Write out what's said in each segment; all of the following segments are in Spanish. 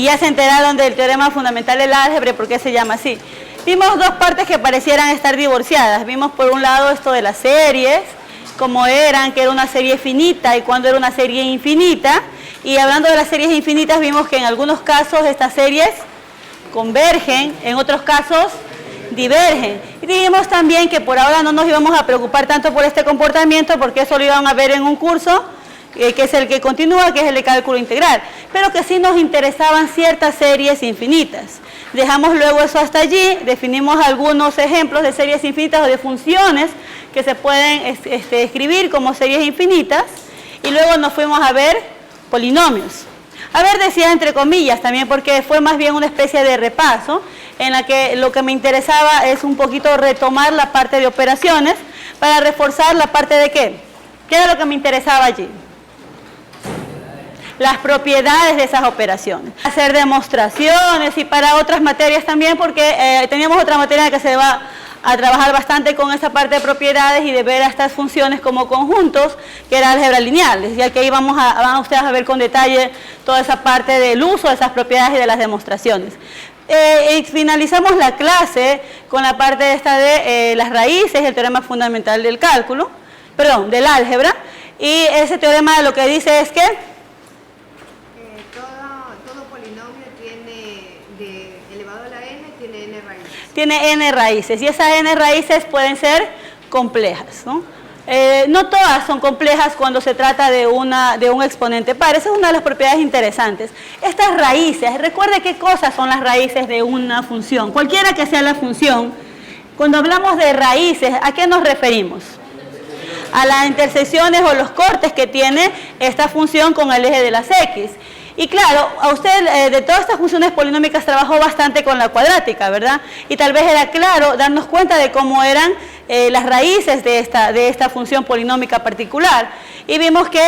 ya se enteraron del teorema fundamental del álgebra, ¿por qué se llama así? Vimos dos partes que parecieran estar divorciadas. Vimos por un lado esto de las series, cómo eran, que era una serie finita y cuándo era una serie infinita. Y hablando de las series infinitas, vimos que en algunos casos estas series convergen, en otros casos divergen. Y dijimos también que por ahora no nos íbamos a preocupar tanto por este comportamiento, porque eso lo iban a ver en un curso, que es el que continúa, que es el de cálculo integral, pero que sí nos interesaban ciertas series infinitas. Dejamos luego eso hasta allí, definimos algunos ejemplos de series infinitas o de funciones que se pueden escribir como series infinitas, y luego nos fuimos a ver polinomios. A ver, decía entre comillas también, porque fue más bien una especie de repaso, en la que lo que me interesaba es un poquito retomar la parte de operaciones, para reforzar la parte de ¿qué? ¿Qué era lo que me interesaba allí? Las propiedades de esas operaciones. Hacer demostraciones y para otras materias también, porque teníamos otra materia que se va a trabajar bastante con esa parte de propiedades y de ver a estas funciones como conjuntos, que era álgebra lineal, ya que ahí van ustedes a ver con detalle toda esa parte del uso de esas propiedades y de las demostraciones. Y finalizamos la clase con la parte esta de las raíces, el teorema fundamental del cálculo, perdón, del álgebra, y ese teorema lo que dice es que todo polinomio tiene, elevado a la n, tiene n raíces. Tiene n raíces, y esas n raíces pueden ser complejas, ¿no? No todas son complejas cuando se trata de un exponente par. Esa es una de las propiedades interesantes. Estas raíces, recuerde qué cosas son las raíces de una función, cualquiera que sea la función. Cuando hablamos de raíces, ¿a qué nos referimos? A las intersecciones o los cortes que tiene esta función con el eje de las x. Y claro, a usted de todas estas funciones polinómicas trabajó bastante con la cuadrática, ¿verdad? Y tal vez era claro darnos cuenta de cómo eran las raíces de esta función polinómica particular. Y vimos que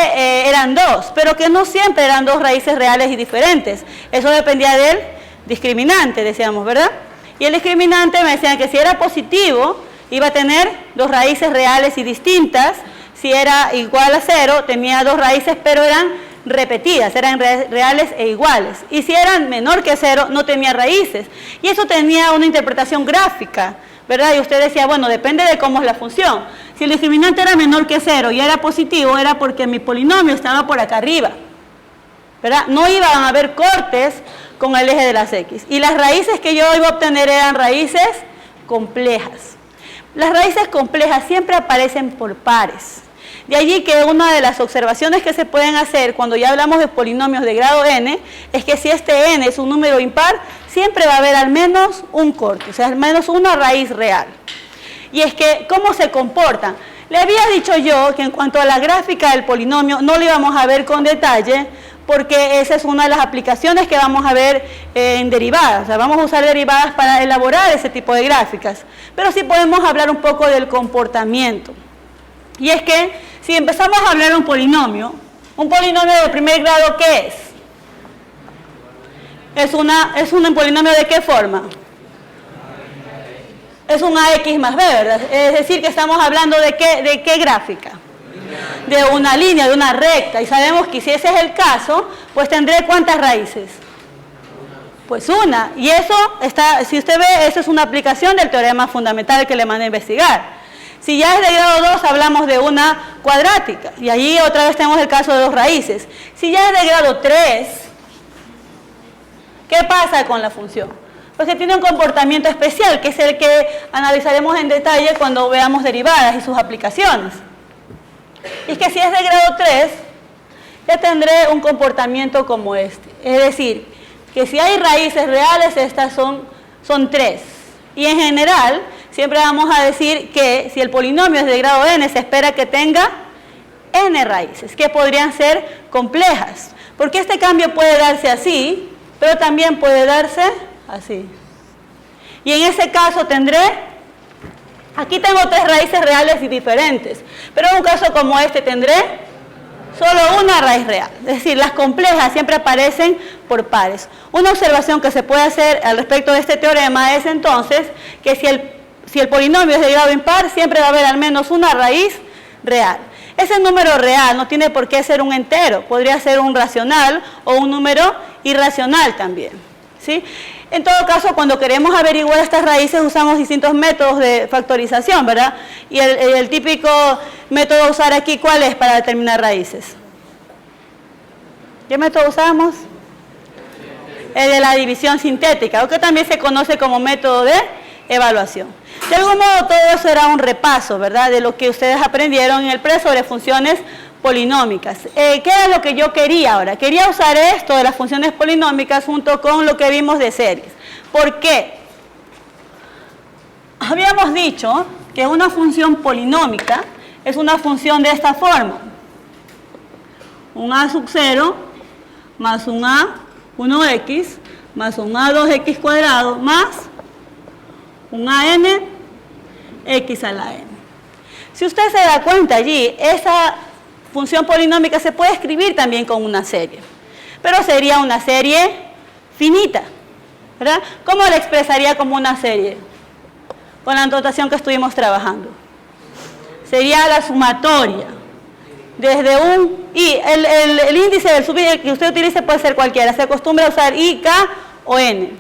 eran dos, pero que no siempre eran dos raíces reales y diferentes. Eso dependía del discriminante, decíamos, ¿verdad? Y el discriminante me decían que si era positivo, iba a tener dos raíces reales y distintas. Si era igual a 0, tenía dos raíces, pero eran repetidas, eran reales e iguales. Y si eran menor que 0, no tenía raíces. Y eso tenía una interpretación gráfica, ¿verdad? Y usted decía, bueno, depende de cómo es la función. Si el discriminante era menor que 0 y era positivo, era porque mi polinomio estaba por acá arriba, ¿verdad? No iban a haber cortes con el eje de las x. Y las raíces que yo iba a obtener eran raíces complejas. Las raíces complejas siempre aparecen por pares. De allí que una de las observaciones que se pueden hacer cuando ya hablamos de polinomios de grado n, es que si este n es un número impar, siempre va a haber al menos un corte, o sea, al menos una raíz real. Y es que, ¿cómo se comportan? Le había dicho yo que en cuanto a la gráfica del polinomio, no lo íbamos a ver con detalle, porque esa es una de las aplicaciones que vamos a ver en derivadas. O sea, vamos a usar derivadas para elaborar ese tipo de gráficas. Pero sí podemos hablar un poco del comportamiento. Y es que, si empezamos a hablar de un polinomio de primer grado, ¿qué es? ¿Es un polinomio de qué forma? Es un ax más b, ¿verdad? Es decir, que estamos hablando de qué gráfica. De una línea, de una recta. Y sabemos que si ese es el caso, pues tendré ¿cuántas raíces? Pues una. Y eso está, si usted ve, eso es una aplicación del teorema fundamental que le mandé a investigar. Si ya es de grado 2, hablamos de una cuadrática. Y allí otra vez tenemos el caso de dos raíces. Si ya es de grado 3, ¿qué pasa con la función? Pues que tiene un comportamiento especial, que es el que analizaremos en detalle cuando veamos derivadas y sus aplicaciones. Y es que si es de grado 3, ya tendré un comportamiento como este. Es decir, que si hay raíces reales, estas son 3. Y en general, siempre vamos a decir que si el polinomio es de grado n, se espera que tenga n raíces, que podrían ser complejas. Porque este cambio puede darse así, pero también puede darse así. Y en ese caso tendré, aquí tengo 3 raíces reales y diferentes, pero en un caso como este tendré solo una raíz real. Es decir, las complejas siempre aparecen por pares. Una observación que se puede hacer al respecto de este teorema es entonces que si el polinomio es de grado impar, siempre va a haber al menos una raíz real. Ese número real no tiene por qué ser un entero, podría ser un racional o un número irracional también, ¿sí? En todo caso, cuando queremos averiguar estas raíces, usamos distintos métodos de factorización, ¿verdad? Y el típico método a usar aquí, ¿cuál es para determinar raíces? ¿Qué método usamos? El de la división sintética, o que también se conoce como método de evaluación. De algún modo, todo eso era un repaso, ¿verdad?, de lo que ustedes aprendieron en el pre sobre funciones polinómicas. ¿Qué era lo que yo quería ahora? Quería usar esto de las funciones polinómicas junto con lo que vimos de series. ¿Por qué? Habíamos dicho que una función polinómica es una función de esta forma. Un a sub 0 más un a 1x más un a 2x cuadrado más un a n x a la n. Si usted se da cuenta allí, esa función polinómica se puede escribir también con una serie, pero sería una serie finita, ¿verdad? ¿Cómo la expresaría como una serie? Con la notación que estuvimos trabajando. Sería la sumatoria desde un i. El índice del sub-i que usted utilice puede ser cualquiera. Se acostumbra a usar i, k o n.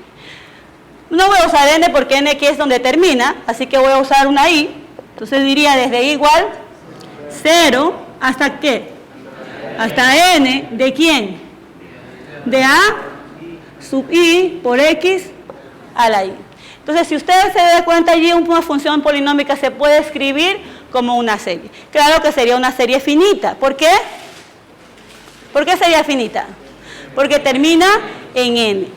No voy a usar n porque n aquí es donde termina, así que voy a usar una i. Entonces diría desde i igual 0 hasta qué? Hasta n de quién? De a sub i por x a la i. Entonces, si usted se da cuenta allí, una función polinómica se puede escribir como una serie. Claro que sería una serie finita. ¿Por qué? ¿Por qué sería finita? Porque termina en n.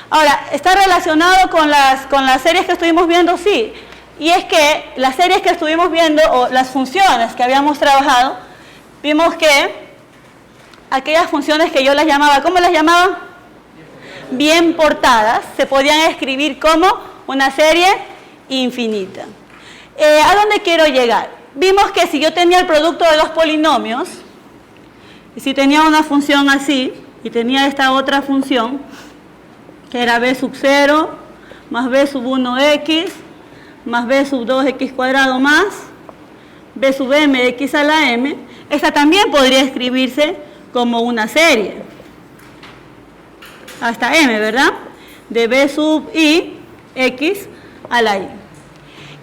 Ahora, ¿está relacionado con las series que estuvimos viendo? Sí. Y es que las series que estuvimos viendo, o las funciones que habíamos trabajado, vimos que aquellas funciones que yo las llamaba, ¿cómo las llamaba? Bien portadas, se podían escribir como una serie infinita. ¿A dónde quiero llegar? Vimos que si yo tenía el producto de dos polinomios, y si tenía una función así, y tenía esta otra función, que era b sub 0 más b sub 1x más b sub 2x cuadrado más b sub m x a la m, esta también podría escribirse como una serie. Hasta m, ¿verdad? De b sub i x a la i.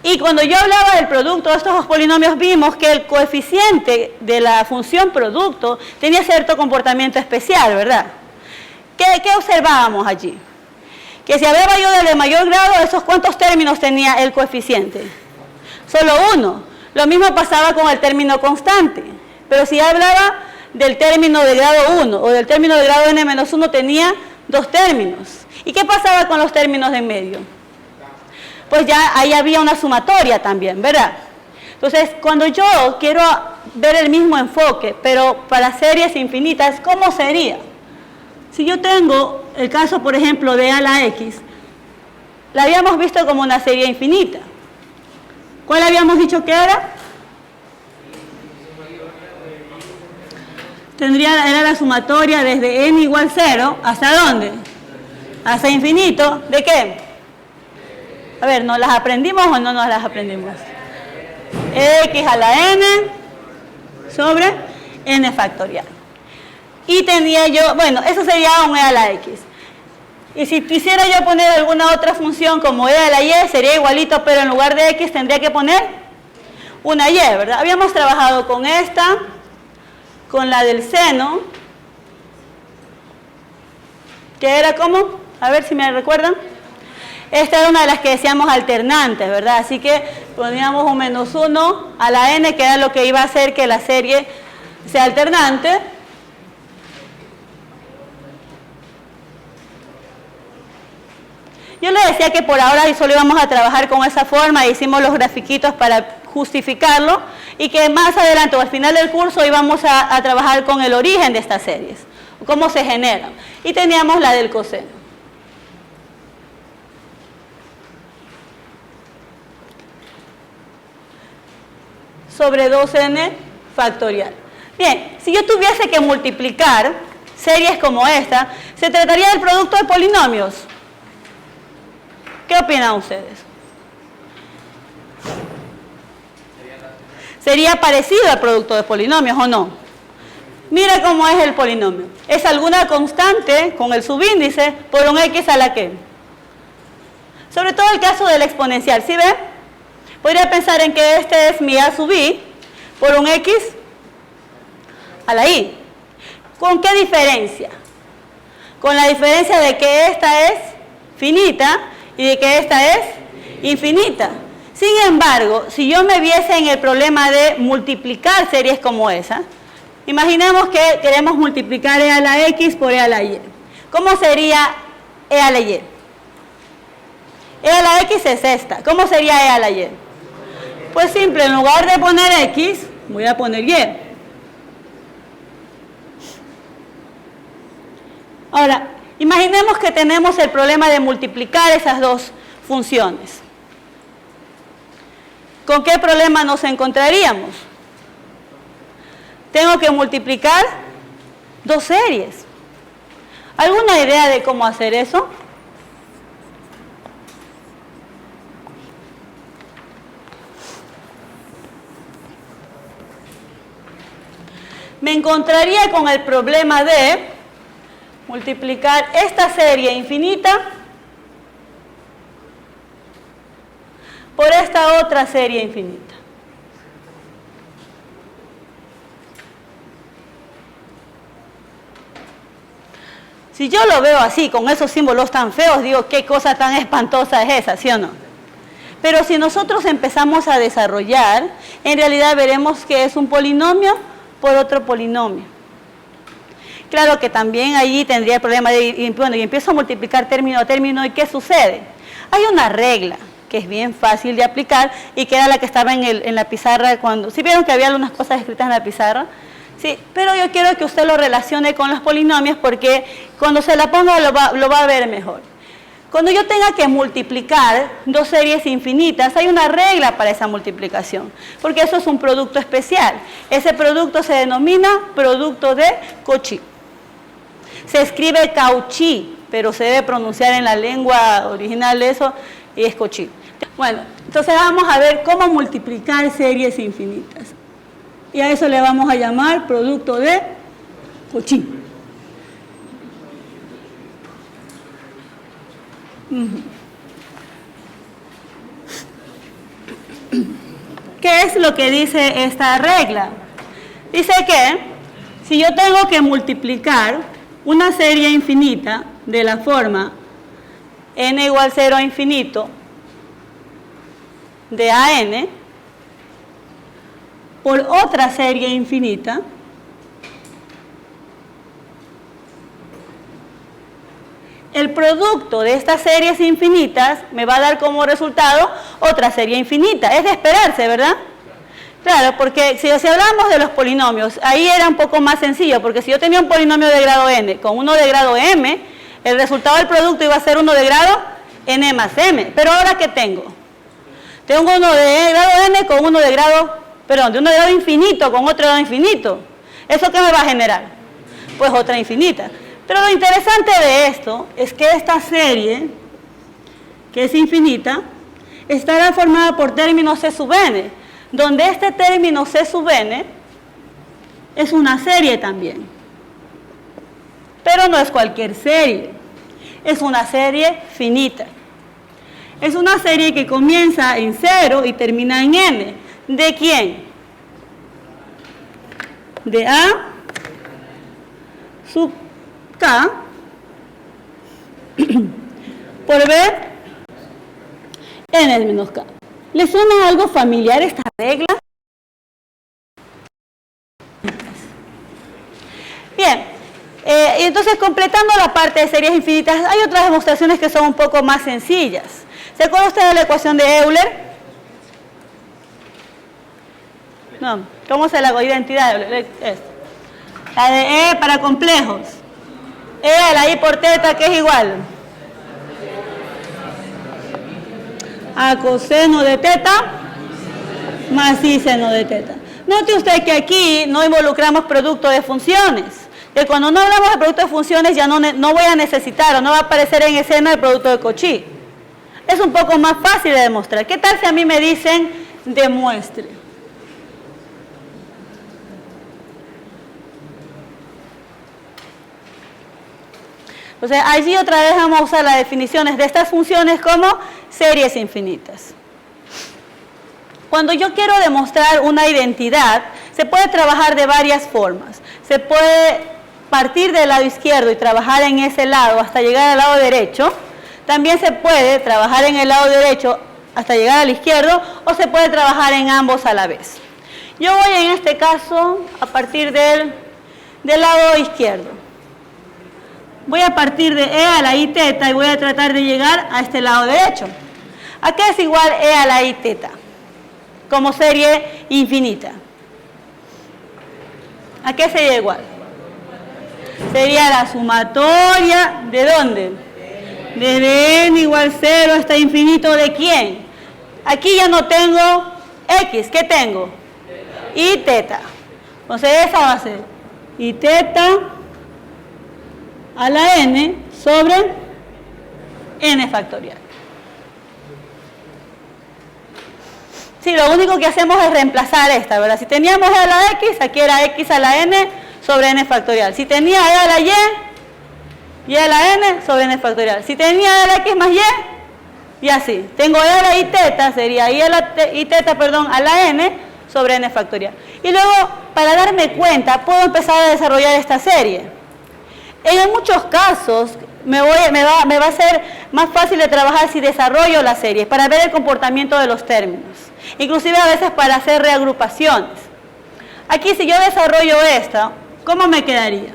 Y cuando yo hablaba del producto de estos dos polinomios, vimos que el coeficiente de la función producto tenía cierto comportamiento especial, ¿verdad? ¿Qué observábamos allí? Que si hablaba yo del de mayor grado, ¿esos cuántos términos tenía el coeficiente? Solo uno. Lo mismo pasaba con el término constante. Pero si hablaba del término de grado 1 o del término de grado n-1, tenía dos términos. ¿Y qué pasaba con los términos de en medio? Pues ya ahí había una sumatoria también, ¿verdad? Entonces, cuando yo quiero ver el mismo enfoque, pero para series infinitas, ¿cómo sería? Si yo tengo el caso, por ejemplo, de a la x, la habíamos visto como una serie infinita. ¿Cuál habíamos dicho que era? Era la sumatoria desde n igual 0, ¿hasta dónde? Hasta infinito. ¿De qué? A ver, ¿nos las aprendimos o no nos las aprendimos? X a la n sobre n factorial. Y tenía yo, bueno, eso sería un e a la x. Y si quisiera yo poner alguna otra función como e a la y, sería igualito, pero en lugar de x tendría que poner una y, ¿verdad? Habíamos trabajado con esta, con la del seno, que era como, a ver si me recuerdan. Esta era una de las que decíamos alternantes, ¿verdad? Así que poníamos un menos 1 a la n, que era lo que iba a hacer que la serie sea alternante. Yo le decía que por ahora solo íbamos a trabajar con esa forma, hicimos los grafiquitos para justificarlo, y que más adelante o al final del curso íbamos a trabajar con el origen de estas series, cómo se generan. Y teníamos la del coseno. Sobre 2n factorial. Bien, si yo tuviese que multiplicar series como esta, ¿se trataría del producto de polinomios? ¿Qué opinan ustedes? ¿Sería parecido al producto de polinomios o no? Mira cómo es el polinomio. Es alguna constante con el subíndice por un x a la que. Sobre todo el caso del exponencial, ¿sí ven? Podría pensar en que este es mi a sub i por un x a la i. ¿Con qué diferencia? Con la diferencia de que esta es finita y de que esta es infinita. Sin embargo, si yo me viese en el problema de multiplicar series como esa, imaginemos que queremos multiplicar e a la x por e a la y. ¿Cómo sería e a la y? E a la x es esta. ¿Cómo sería e a la y? Pues simple, en lugar de poner x, voy a poner y. Ahora, imaginemos que tenemos el problema de multiplicar esas dos funciones. ¿Con qué problema nos encontraríamos? Tengo que multiplicar dos series. ¿Alguna idea de cómo hacer eso? Me encontraría con el problema de multiplicar esta serie infinita por esta otra serie infinita. Si yo lo veo así, con esos símbolos tan feos, digo, qué cosa tan espantosa es esa, ¿sí o no? Pero si nosotros empezamos a desarrollar, en realidad veremos que es un polinomio por otro polinomio. Claro que también allí tendría el problema de, bueno, y empiezo a multiplicar término a término, ¿y qué sucede? Hay una regla que es bien fácil de aplicar y que era la que estaba en la pizarra cuando, ¿sí vieron que había algunas cosas escritas en la pizarra? Sí, pero yo quiero que usted lo relacione con los polinomios porque cuando se la ponga lo va a ver mejor. Cuando yo tenga que multiplicar dos series infinitas, hay una regla para esa multiplicación, porque eso es un producto especial. Ese producto se denomina producto de Cauchy. Se escribe Cauchy, pero se debe pronunciar en la lengua original eso, y es Cauchy. Bueno, entonces vamos a ver cómo multiplicar series infinitas. Y a eso le vamos a llamar producto de Cauchy. ¿Qué es lo que dice esta regla? Dice que si yo tengo que multiplicar una serie infinita de la forma n igual 0 a infinito de an por otra serie infinita, el producto de estas series infinitas me va a dar como resultado otra serie infinita. Es de esperarse, ¿verdad? Claro, porque si hablamos de los polinomios, ahí era un poco más sencillo, porque si yo tenía un polinomio de grado n con uno de grado m, el resultado del producto iba a ser uno de grado n más m. Pero ahora, ¿qué tengo? Tengo uno de grado n con uno de grado, perdón, de uno de grado infinito con otro de grado infinito. ¿Eso qué me va a generar? Pues otra infinita. Pero lo interesante de esto es que esta serie, que es infinita, estará formada por términos C sub n, donde este término C sub n es una serie también. Pero no es cualquier serie, es una serie finita. Es una serie que comienza en 0 y termina en n. ¿De quién? De A sub K por B n menos K. ¿Le suena algo familiar esta regla? Bien, y entonces completando la parte de series infinitas, hay otras demostraciones que son un poco más sencillas. ¿Se acuerda usted de la ecuación de Euler? No, ¿cómo se la identidad de Euler? La de E para complejos. E a la I por teta, que es igual a coseno de teta más I seno de teta. Note usted que aquí no involucramos producto de funciones. Que cuando no hablamos de producto de funciones ya no voy a necesitar o no va a aparecer en escena el producto de Cauchy. Es un poco más fácil de demostrar. ¿Qué tal si a mí me dicen demuestre? Entonces, allí otra vez vamos a usar las definiciones de estas funciones como series infinitas. Cuando yo quiero demostrar una identidad, se puede trabajar de varias formas. Se puede partir del lado izquierdo y trabajar en ese lado hasta llegar al lado derecho. También se puede trabajar en el lado derecho hasta llegar al izquierdo, o se puede trabajar en ambos a la vez. Yo voy en este caso a partir del lado izquierdo. Voy a partir de E a la I teta y voy a tratar de llegar a este lado derecho. ¿A qué es igual E a la I teta? Como serie infinita. ¿A qué sería igual? Sería la sumatoria, ¿de dónde? Desde n igual 0 hasta infinito, ¿de quién? Aquí ya no tengo x, ¿qué tengo? I teta. Entonces esa va a ser I teta a la n sobre n factorial. Sí, lo único que hacemos es reemplazar esta, ¿verdad? Si teníamos e a la x, aquí era x a la n sobre n factorial. Si tenía e a la y a la n sobre n factorial. Si tenía e a la x más y así. Tengo e a la i teta, sería i teta, perdón, a la n sobre n factorial. Y luego, para darme cuenta, puedo empezar a desarrollar esta serie. En muchos casos, me va a ser más fácil de trabajar si desarrollo las series, para ver el comportamiento de los términos. Inclusive a veces para hacer reagrupaciones. Aquí, si yo desarrollo esta, ¿cómo me quedaría?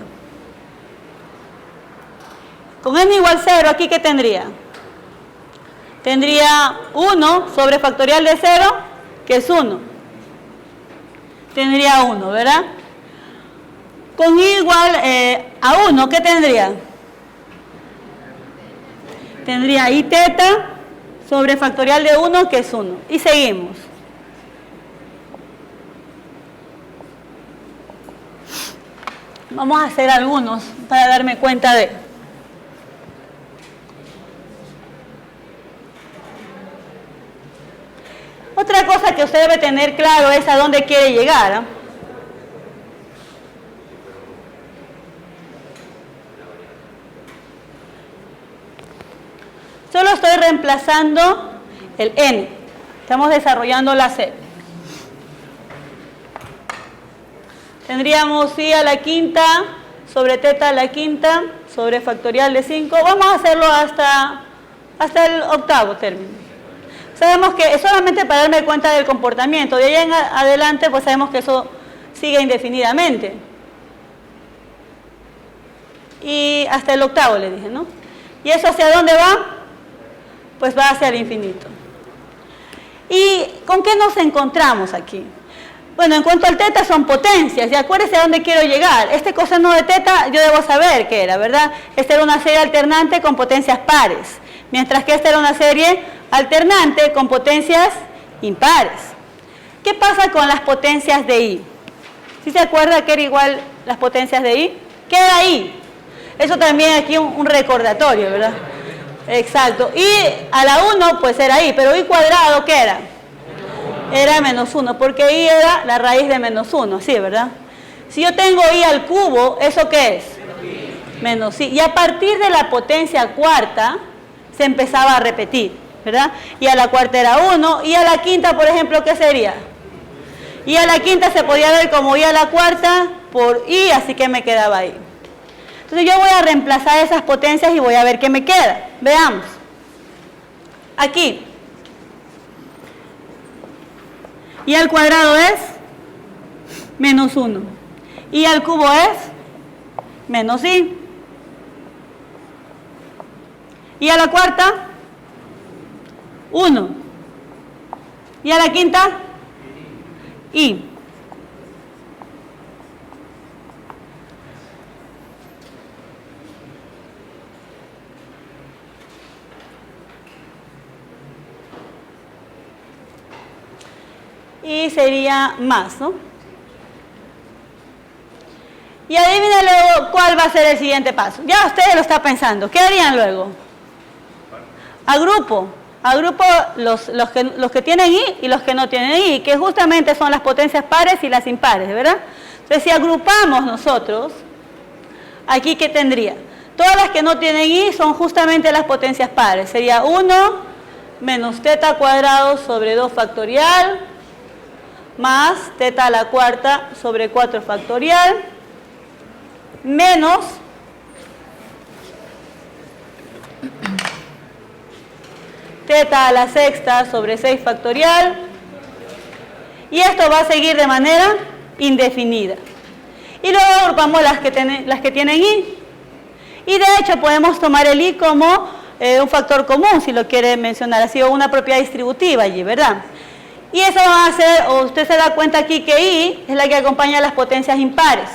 Con n igual 0, ¿aquí qué tendría? Tendría 1 sobre factorial de 0, que es 1. Tendría 1, ¿verdad? Con i igual a 1, ¿qué tendría? Tendría i teta sobre factorial de 1, que es 1. Y seguimos. Vamos a hacer algunos para darme cuenta de... Otra cosa que usted debe tener claro es a dónde quiere llegar, ¿eh? Solo estoy reemplazando el n. Estamos desarrollando la serie. Tendríamos i a la quinta sobre teta a la quinta sobre factorial de 5. Vamos a hacerlo hasta el octavo término. Sabemos que es solamente para darme cuenta del comportamiento. De ahí en adelante, pues sabemos que eso sigue indefinidamente. Y hasta el octavo le dije, ¿no? ¿Y eso hacia dónde va? Pues va hacia el infinito. ¿Y con qué nos encontramos aquí? Bueno, en cuanto al teta son potencias. Y acuérdense a dónde quiero llegar. Este coseno de teta yo debo saber qué era, ¿verdad? Esta era una serie alternante con potencias pares. Mientras que esta era una serie alternante con potencias impares. ¿Qué pasa con las potencias de i? ¿Sí se acuerda que era igual las potencias de i? ¿Qué era i? Eso también aquí un recordatorio, ¿verdad? Exacto. I a la 1 pues era i, pero i cuadrado ¿qué era? Era menos 1, porque i era la raíz de menos 1, ¿sí, verdad? Si yo tengo i al cubo, ¿eso qué es? Menos i. Y a partir de la potencia cuarta se empezaba a repetir, ¿verdad? Y a la cuarta era 1, y a la quinta, por ejemplo, ¿qué sería? Y a la quinta se podía ver como i a la cuarta por i, así que me quedaba ahí. Entonces yo voy a reemplazar esas potencias y voy a ver qué me queda. Veamos. Aquí. I al cuadrado es menos 1. I al cubo es menos i. Y a la cuarta, 1. Y a la quinta, i. Y sería más, ¿no? Y adivinen luego cuál va a ser el siguiente paso. Ya ustedes lo están pensando. ¿Qué harían luego? Agrupo los que tienen i y los que no tienen i, que justamente son las potencias pares y las impares, ¿verdad? Entonces, si agrupamos nosotros, aquí ¿qué tendría? Todas las que no tienen i son justamente las potencias pares. Sería 1 menos teta cuadrado sobre 2 factorial más teta a la cuarta sobre 4 factorial menos teta a la sexta sobre 6 factorial, y esto va a seguir de manera indefinida. Y luego agrupamos las que tienen i. Y de hecho podemos tomar el i como un factor común, si lo quiere mencionar así, o una propiedad distributiva allí, ¿verdad? Y eso va a ser, o usted se da cuenta aquí que i es la que acompaña a las potencias impares.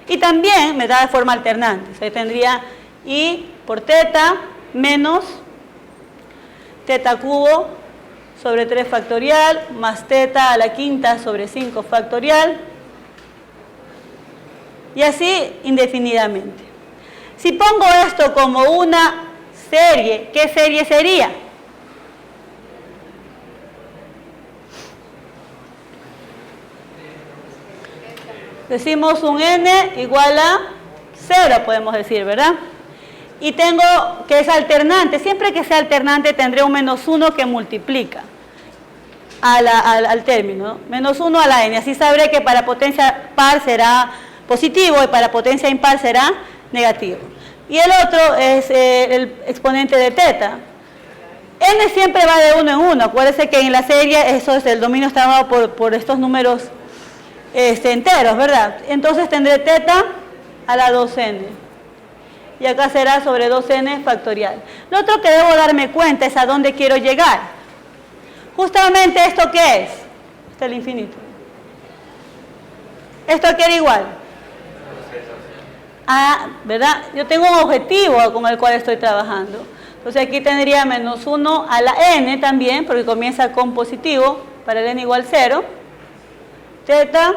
Y también me da de forma alternante. O sea, tendría i por teta menos teta cubo sobre 3 factorial más teta a la quinta sobre 5 factorial. Y así indefinidamente. Si pongo esto como una serie, ¿qué serie sería? Decimos un n igual a 0, podemos decir, ¿verdad? Y tengo que es alternante. Siempre que sea alternante tendré un menos 1 que multiplica al término, ¿no? Menos 1 a la n. Así sabré que para potencia par será positivo y para potencia impar será negativo. Y el otro es el exponente de teta. N siempre va de 1 en 1. Acuérdense que en la serie el dominio está dado por estos números enteros, ¿verdad? Entonces tendré teta a la 2n. Y acá será sobre 2n factorial. Lo otro que debo darme cuenta es a dónde quiero llegar. Justamente esto, ¿qué es? Hasta el infinito. ¿Esto qué era igual? Ah, ¿verdad? Yo tengo un objetivo con el cual estoy trabajando. Entonces aquí tendría menos 1 a la n también, porque comienza con positivo, para el n igual 0. Teta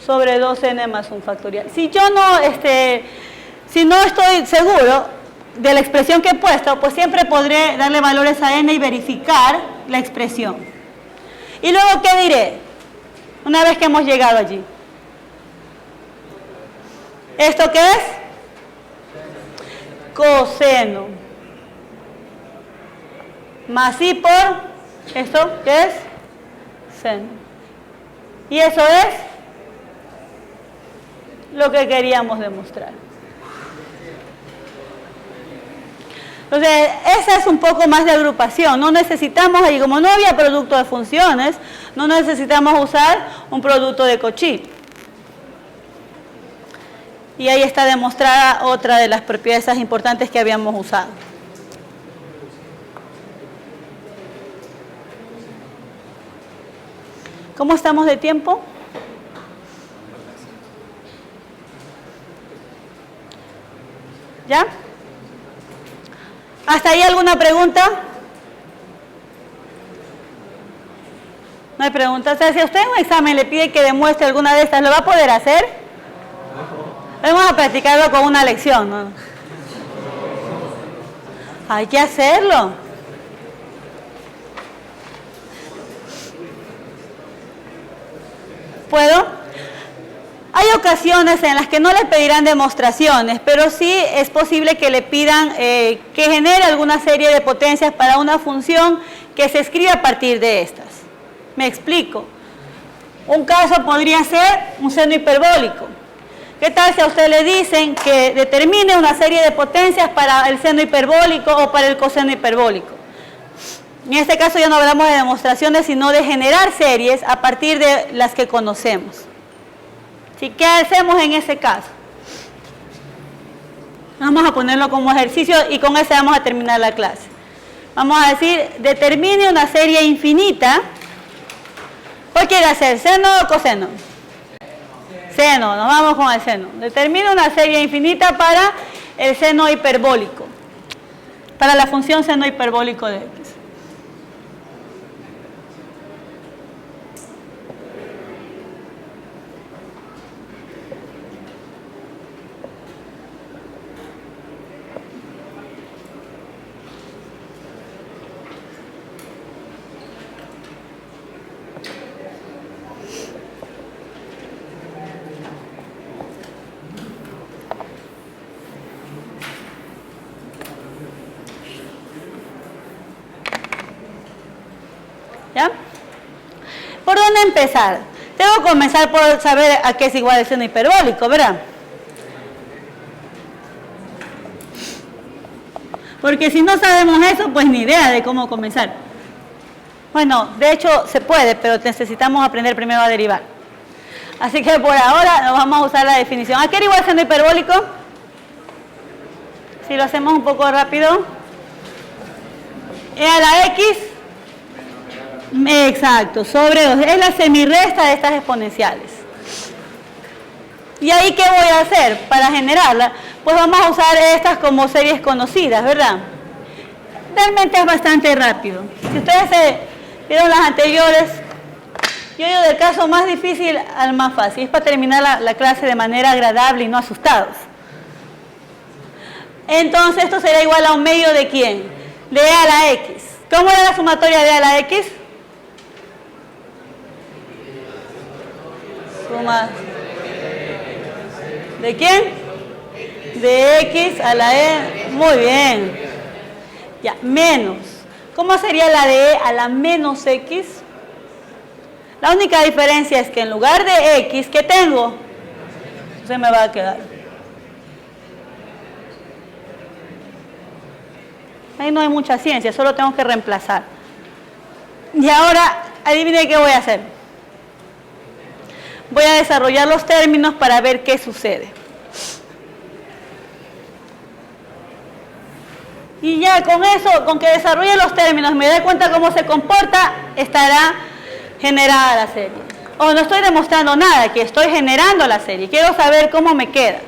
sobre 2n más 1 factorial. Si no estoy seguro de la expresión que he puesto, pues siempre podré darle valores a n y verificar la expresión. Y luego, ¿qué diré? Una vez que hemos llegado allí. ¿Esto qué es? Coseno. Más i por, ¿esto qué es? Seno. Y eso es lo que queríamos demostrar. Entonces, esa es un poco más de agrupación. No necesitamos, y como no había producto de funciones, no necesitamos usar un producto de Cauchy. Y ahí está demostrada otra de las propiedades importantes que habíamos usado. ¿Cómo estamos de tiempo? ¿Ya? ¿Hasta ahí alguna pregunta? No hay preguntas. O sea, si a usted en un examen le pide que demuestre alguna de estas, ¿lo va a poder hacer? Vamos a practicarlo con una lección, ¿no? Hay que hacerlo. ¿Puedo? Hay ocasiones en las que no le pedirán demostraciones, pero sí es posible que le pidan que genere alguna serie de potencias para una función que se escribe a partir de estas. Me explico. Un caso podría ser un seno hiperbólico. ¿Qué tal si a usted le dicen que determine una serie de potencias para el seno hiperbólico o para el coseno hiperbólico? En este caso ya no hablamos de demostraciones, sino de generar series a partir de las que conocemos. ¿Sí? ¿Qué hacemos en ese caso? Vamos a ponerlo como ejercicio y con ese vamos a terminar la clase. Vamos a decir, determine una serie infinita. ¿Cuál quiere hacer? ¿Seno o coseno? Seno, nos vamos con el seno. Determina una serie infinita para el seno hiperbólico, para la función seno hiperbólico de x. ¿Ya? ¿Por dónde empezar? Tengo que comenzar por saber a qué es igual el seno hiperbólico, ¿verdad? Porque si no sabemos eso, pues ni idea de cómo comenzar. Bueno, de hecho se puede, pero necesitamos aprender primero a derivar. Así que por ahora nos vamos a usar la definición. ¿A qué era igual el seno hiperbólico? Si lo hacemos un poco rápido. E a la X. Exacto, sobre 2. Es la semirresta de estas exponenciales. ¿Y ahí qué voy a hacer para generarla? Pues vamos a usar estas como series conocidas, ¿verdad? Realmente es bastante rápido. Si ustedes vieron las anteriores, yo digo del caso más difícil al más fácil. Es para terminar la clase de manera agradable y no asustados. Entonces esto será igual a un medio de ¿quién? De E a la X. ¿Cómo era la sumatoria de E a la X? Suma. ¿De quién? De X a la E. Muy bien. Ya, menos. ¿Cómo sería la de E a la menos X? La única diferencia es que en lugar de X, ¿qué tengo? Se me va a quedar. Ahí no hay mucha ciencia, solo tengo que reemplazar. Y ahora, adivinen qué voy a hacer. Voy a desarrollar los términos para ver qué sucede. Y ya con eso, con que desarrolle los términos, me dé cuenta cómo se comporta, estará generada la serie. O no estoy demostrando nada, que estoy generando la serie. Quiero saber cómo me queda.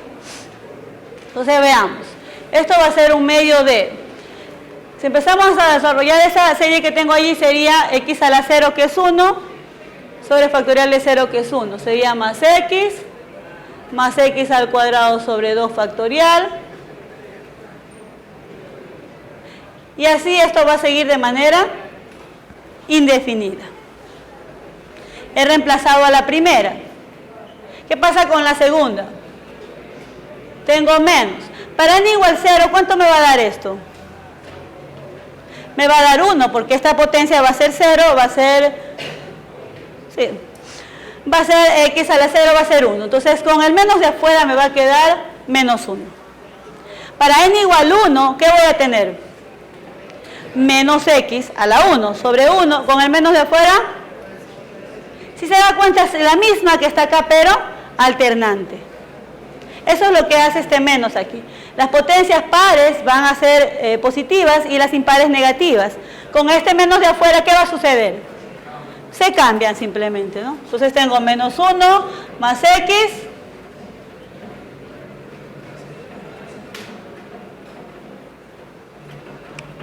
Entonces veamos. Esto va a ser un medio de... Si empezamos a desarrollar esa serie que tengo allí, sería X a la 0, que es 1, sobre factorial de 0, que es 1. Sería más X al cuadrado sobre 2 factorial. Y así esto va a seguir de manera indefinida. He reemplazado a la primera. ¿Qué pasa con la segunda? Tengo menos. Para n igual 0, ¿cuánto me va a dar esto? Me va a dar 1, porque esta potencia va a ser 0, va a ser... Sí. Va a ser X a la 0, va a ser 1. Entonces, con el menos de afuera me va a quedar menos 1. Para n igual 1, ¿qué voy a tener? Menos X a la 1 sobre 1. Con el menos de afuera, si se da cuenta, es la misma que está acá, pero alternante. Eso es lo que hace este menos aquí. Las potencias pares van a ser positivas y las impares negativas. Con este menos de afuera, ¿qué va a suceder? Se cambian simplemente, ¿no? Entonces tengo menos 1 más X.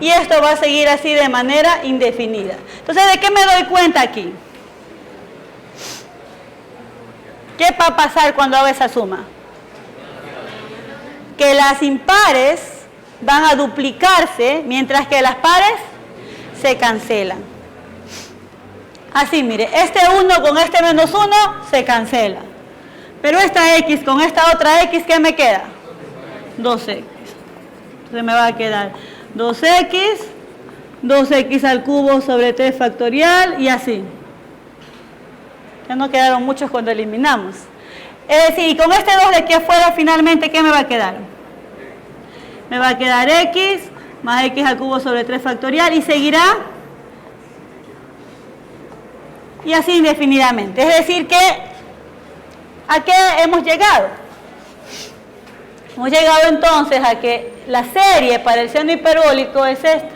Y esto va a seguir así de manera indefinida. Entonces, ¿de qué me doy cuenta aquí? ¿Qué va a pasar cuando hago esa suma? Que las impares van a duplicarse, mientras que las pares se cancelan. Así, mire, este 1 con este menos 1 se cancela. Pero esta X con esta otra X, ¿qué me queda? 2X. Entonces me va a quedar 2X al cubo sobre 3 factorial y así. Ya no quedaron muchos cuando eliminamos. Es decir, y con este 2 de aquí afuera finalmente, ¿qué me va a quedar? Me va a quedar X más X al cubo sobre 3 factorial y seguirá. Y así indefinidamente. Es decir que, ¿a qué hemos llegado? Hemos llegado entonces a que la serie para el seno hiperbólico es esta.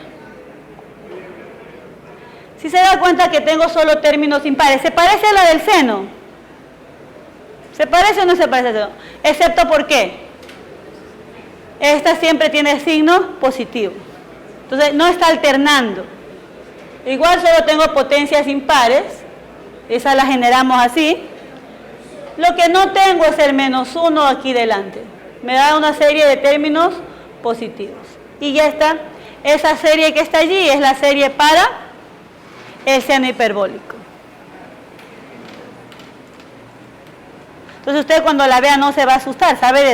Si se da cuenta que tengo solo términos impares, ¿se parece a la del seno? ¿Se parece o no se parece al seno? Excepto ¿por qué? Esta siempre tiene signo positivo. Entonces no está alternando. Igual solo tengo potencias impares. Esa la generamos así. Lo que no tengo es el menos 1 aquí delante. Me da una serie de términos positivos. Y ya está. Esa serie que está allí es la serie para el seno hiperbólico. Entonces usted cuando la vea no se va a asustar, sabe de